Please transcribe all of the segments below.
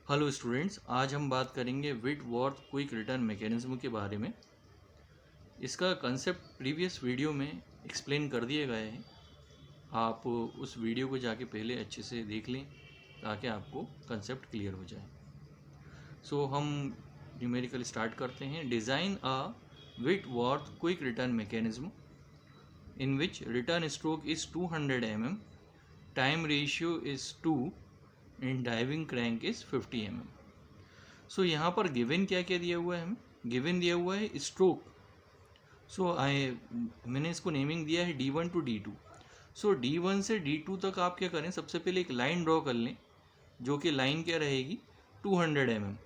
Hello students, आज हम बात करेंगे विंटवर्थ क्विक रिटर्न मैकेनिज्म के बारे में। इसका कंसेप्ट प्रीवियस वीडियो में एक्सप्लेन कर दिए गए हैं। आप उस वीडियो को जाके पहले अच्छे से देख लें ताकि आपको कंसेप्ट क्लियर हो जाए। हम न्यूमेरिकल स्टार्ट करते हैं। Design a Whitworth quick return mechanism in which return stroke is 200 mm, time ratio is 2 and driving crank is 50 mm। यहाँ पर गिवन क्या क्या दिया हुआ है हमें? गिवन दिया हुआ है स्ट्रोक। मैंने इसको नेमिंग दिया है D1 टू D2। D1 से D2 तक आप क्या करें, सबसे पहले एक लाइन ड्रॉ कर लें, जो कि लाइन क्या रहेगी 200 mm।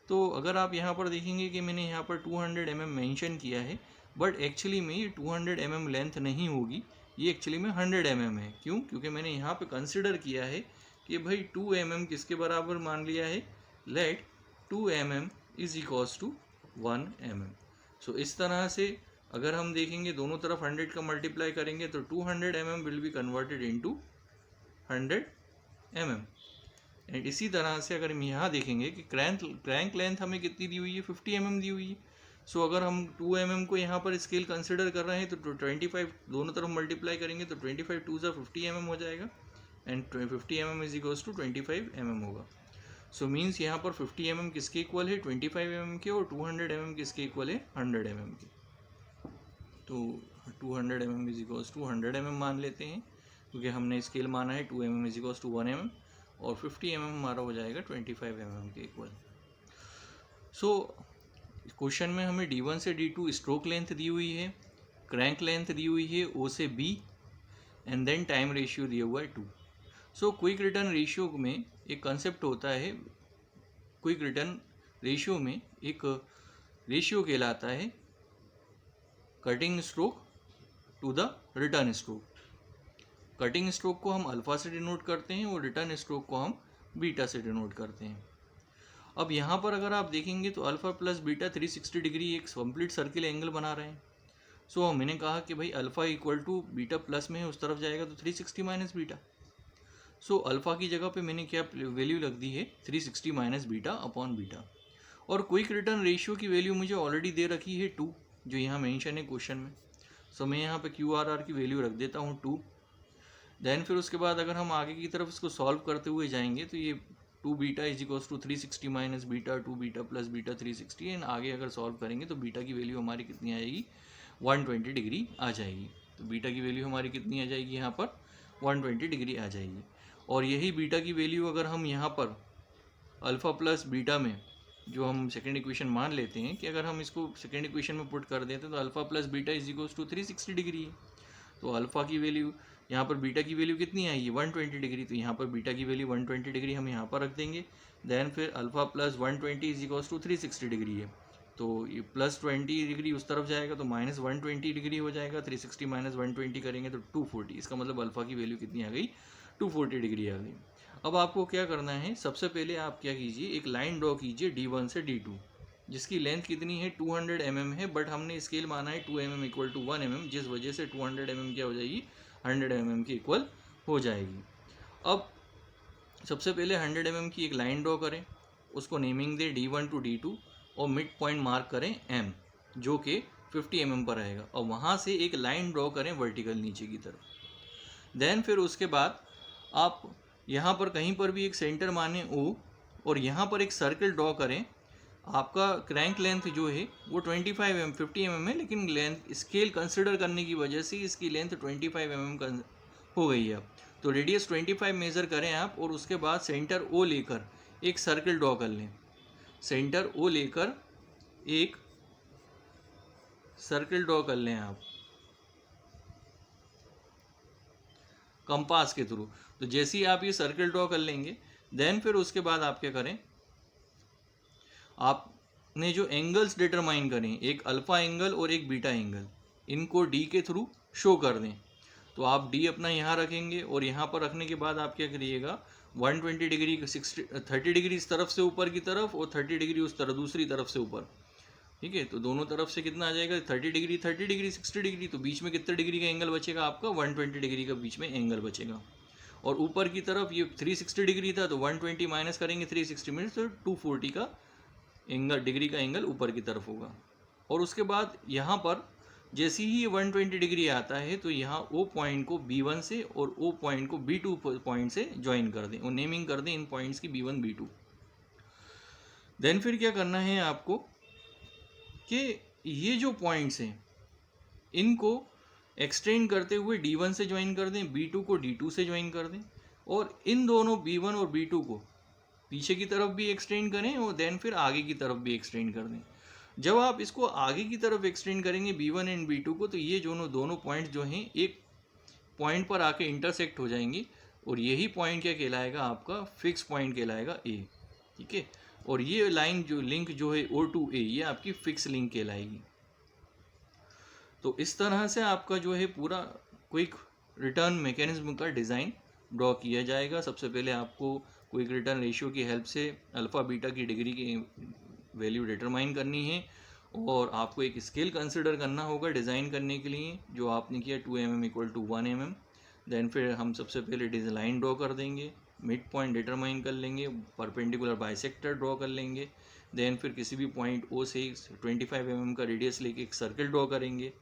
तो अगर आप यहाँ पर देखेंगे कि मैंने यहाँ पर 200 mm मेंशन किया है, बट एक्चुअली में ये 200 mm लेंथ नहीं होगी, ये एक्चुअली में 100 mm है। क्यों? क्योंकि मैंने यहाँ पे कंसिडर किया है कि भाई 2 mm किसके बराबर मान लिया है, let 2 mm is equals to 1 mm। इस तरह से अगर हम देखेंगे दोनों तरफ 100 का मल्टीप्लाई करेंगे तो 200 mm will be converted into 100 mm। And इसी तरह से अगर हम यहाँ देखेंगे कि क्रैंक लेंथ हमें कितनी दी हुई है, 50 mm दी हुई है। अगर हम 2 mm को यहाँ पर स्केल कंसिडर कर रहे हैं तो 25 दोनों तरफ मल्टीप्लाई करेंगे तो 25 2 सा 50 mm हो जाएगा and 50 mm is equals to 25 mm होगा। मीन्स यहाँ पर 50 mm किसके इक्वल है, 25 mm के, और 200 mm किसके इक्वल है, 100 mm के। तो 200 mm is equals to 100 mm मान लेते हैं, क्योंकि हमने स्केल माना है 2 mm is equals to 1 mm, और 50 mm हमारा हो जाएगा 25 mm के इक्वल। क्वेश्चन में हमें D1 से D2 स्ट्रोक लेंथ दी हुई है, क्रैंक लेंथ दी हुई है O से B, and then time ratio दिया हुआ है 2। क्विक रिटर्न रेशियो में एक कंसेप्ट होता है, क्विक रिटर्न रेशियो में एक रेशियो कहलाता है cutting stroke to the return stroke. Cutting stroke को हम अल्फा से डिनोट करते हैं और रिटर्न स्ट्रोक को हम बीटा से डिनोट करते हैं। अब यहाँ पर अगर आप देखेंगे तो अल्फा प्लस बीटा 360 डिग्री एक कंप्लीट सर्किल एंगल बना रहे हैं। मैंने कहा कि भाई alpha equal to beta plus में है, उस तरफ जाएगा तो 360 माइनस बीटा। अल्फा की जगह पे मैंने क्या वैल्यू रख दी है, 360 माइनस बीटा अपॉन बीटा। और क्विक रिटर्न रेशियो की वैल्यू मुझे ऑलरेडी दे रखी है 2, जो यहाँ मेंशन है क्वेश्चन में। मैं यहाँ पे QRR की वैल्यू रख देता हूँ 2। देन फिर उसके बाद अगर हम आगे की तरफ इसको सॉल्व करते हुए जाएंगे तो ये 2 beta is equals to 360 minus beta, 2 beta plus beta 360, and आगे अगर सॉल्व करेंगे तो बीटा की वैल्यू हमारी कितनी आएगी, 120 डिग्री आ जाएगी। तो बीटा की वैल्यू हमारी कितनी आ जाएगी, यहाँ पर 120 डिग्री आ जाएगी। और यही बीटा की वैल्यू अगर हम यहाँ पर अल्फ़ा प्लस बीटा में, जो हम सेकेंड इक्वेशन मान लेते हैं कि अगर हम इसको सेकेंड इक्वेशन में पुट कर देते हैं तो alpha plus beta is equals to 360 degree है। तो अल्फ़ा की वैल्यू, यहाँ पर बीटा की वैल्यू कितनी आएगी, 120 डिग्री। तो यहाँ पर बीटा की वैल्यू 120 डिग्री हम यहाँ पर रख देंगे। देन फिर alpha plus 120 is equals to 360 degree है, तो ये प्लस 20 डिग्री उस तरफ जाएगा तो माइनस 120 डिग्री हो जाएगा। 360 माइनस 120 करेंगे तो 240। इसका मतलब अल्फ़ा की वैल्यू कितनी आ गई, 240 डिग्री आ गई। अब आपको क्या करना है, सबसे पहले आप क्या कीजिए, एक लाइन ड्रॉ कीजिए D1 से D2, जिसकी लेंथ कितनी है, 200 mm है, बट हमने स्केल माना है 2 mm इक्वल टू 1 mm, जिस वजह से 200 mm क्या हो जाएगी, 100 mm के इक्वल हो जाएगी। अब सबसे पहले 100 mm की एक लाइन ड्रॉ करें, उसको naming they D1 to D2, और मिड पॉइंट मार्क करें M, जो कि 50 mm पर रहेगा, और वहाँ से एक लाइन ड्रॉ करें वर्टिकल नीचे की तरफ। देन फिर उसके बाद आप यहाँ पर कहीं पर भी एक सेंटर माने O, और यहाँ पर एक सर्कल ड्रॉ करें। आपका क्रैंक लेंथ जो है वो 25 mm 50 mm है, लेकिन लेंथ स्केल कंसिडर करने की वजह से इसकी लेंथ 25 mm हो गई है। तो रेडियस 25 मेज़र करें आप, और उसके बाद सेंटर O लेकर एक सर्कल ड्रॉ कर लें। सेंटर O लेकर एक सर्कल ड्रॉ कर लें आप कंपास के थ्रू। तो जैसे ही आप ये सर्कल ड्रॉ कर लेंगे, देन फिर उसके बाद आप क्या करें, आपने जो एंगल्स डिटरमाइन करें, एक अल्फ़ा एंगल और एक बीटा एंगल, इनको D के थ्रू शो कर दें। तो आप D अपना यहाँ रखेंगे, और यहाँ पर रखने के बाद आप क्या करिएगा, 120 डिग्री 30 डिग्री इस तरफ से ऊपर की तरफ, और 30 डिग्री उस तरफ दूसरी तरफ से ऊपर। ठीक है, तो दोनों तरफ से कितना आ जाएगा, 30 डिग्री 60 डिग्री, तो बीच में कितने डिग्री का एंगल बचेगा आपका, 120 डिग्री का बीच में एंगल बचेगा। और ऊपर की तरफ ये 360 डिग्री था, तो 120 माइनस करेंगे 360 मिनट, तो 240 का एंगल, डिग्री का एंगल ऊपर की तरफ होगा। और उसके बाद यहाँ पर जैसे ही 120 डिग्री आता है तो यहाँ ओ पॉइंट को B1 से और ओ पॉइंट को B2 पॉइंट से ज्वाइन कर दें और नेमिंग कर दें इन पॉइंट्स की B1 B2। देन फिर क्या करना है आपको कि ये जो पॉइंट्स हैं इनको एक्सटेंड करते हुए D1 से ज्वाइन कर दें, B2 को D2 से ज्वाइन कर दें, और इन दोनों B1 और B2 को पीछे की तरफ भी एक्सटेंड करें और देन फिर आगे की तरफ भी एक्सटेंड कर दें। जब आप इसको आगे की तरफ एक्सटेंड करेंगे B1 एंड B2 को, तो ये दोनों पॉइंट जो हैं एक पॉइंट पर आके इंटरसेक्ट हो जाएंगी और यही पॉइंट क्या कहलाएगा, आपका फिक्स पॉइंट कहलाएगा A। ठीक है, और ये लाइन जो लिंक जो है O to A, ये आपकी फिक्स लिंक कहलाएगी। तो इस तरह से आपका जो है पूरा क्विक रिटर्न मैकेनिज्म का डिज़ाइन ड्रॉ किया जाएगा। सबसे पहले आपको क्विक रिटर्न रेशियो की हेल्प से अल्फ़ा बीटा की डिग्री की वैल्यू डिटरमाइन करनी है, और आपको एक स्केल कंसिडर करना होगा डिज़ाइन करने के लिए, जो आपने किया 2 mm equal to 1 mm। Then फिर हम सबसे पहले डिज़ाइन ड्रॉ कर देंगे, मिड पॉइंट डिटरमाइन कर लेंगे, परपेंडिकुलर बाइसेक्टर ड्रॉ कर लेंगे। देन फिर किसी भी पॉइंट O से 25 mm का रेडियस लेके एक सर्किल ड्रॉ करेंगे,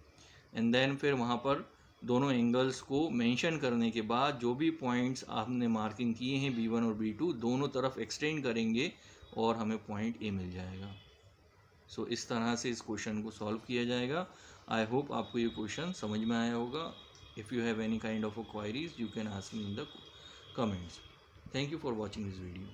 एंड देन फिर वहाँ पर दोनों एंगल्स को मेंशन करने के बाद जो भी पॉइंट्स आपने मार्किंग किए हैं B1 और B2 दोनों तरफ एक्सटेंड करेंगे और हमें पॉइंट A मिल जाएगा। सो इस तरह से इस क्वेश्चन को सॉल्व किया जाएगा। आई होप आपको ये क्वेश्चन समझ में आया होगा। If you have any kind of queries you can ask me in the comments. Thank you for watching this video.